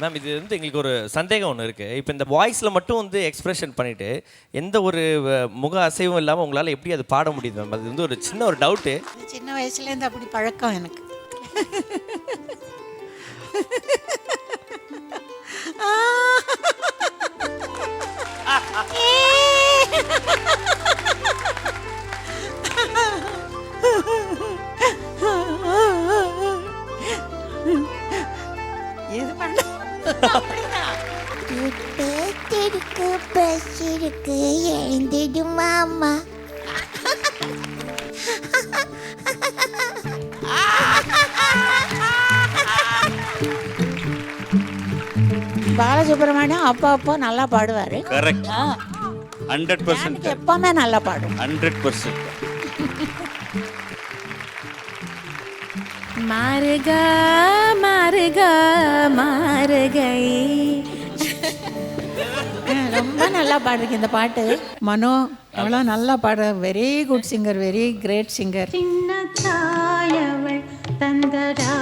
Ma'am இது வந்து எங்களுக்கு ஒரு சந்தேகம் ஒன்று இருக்குது. இப்போ இந்த வாய்ஸில் மட்டும் வந்து எக்ஸ்பிரஷன் பண்ணிவிட்டு எந்த ஒரு முக அசைவும் இல்லாமல் உங்களால் எப்படி அது பாட முடியுது மேம்? அது வந்து ஒரு சின்ன ஒரு டவுட்டு. சின்ன வயசுலேருந்து அப்படி பழக்கம் எனக்கு. இது பண்ண இருக்கு பஸ் இருக்கு எழுந்திடுமாமா. பாலசுப்ரமணியம் அப்போ நல்லா பாடுவார். கரெக்ட். 100% எப்பவுமே நல்லா பாடும். 100%. மாறுகா மாறுகா மாறுகை. ரொம்ப நல்லா பாடுறீங்க இந்த பாட்டு. மனோ எவ்வளோ நல்லா பாடுற. Very good singer, very great singer. சின்ன தாயவள் தந்தரா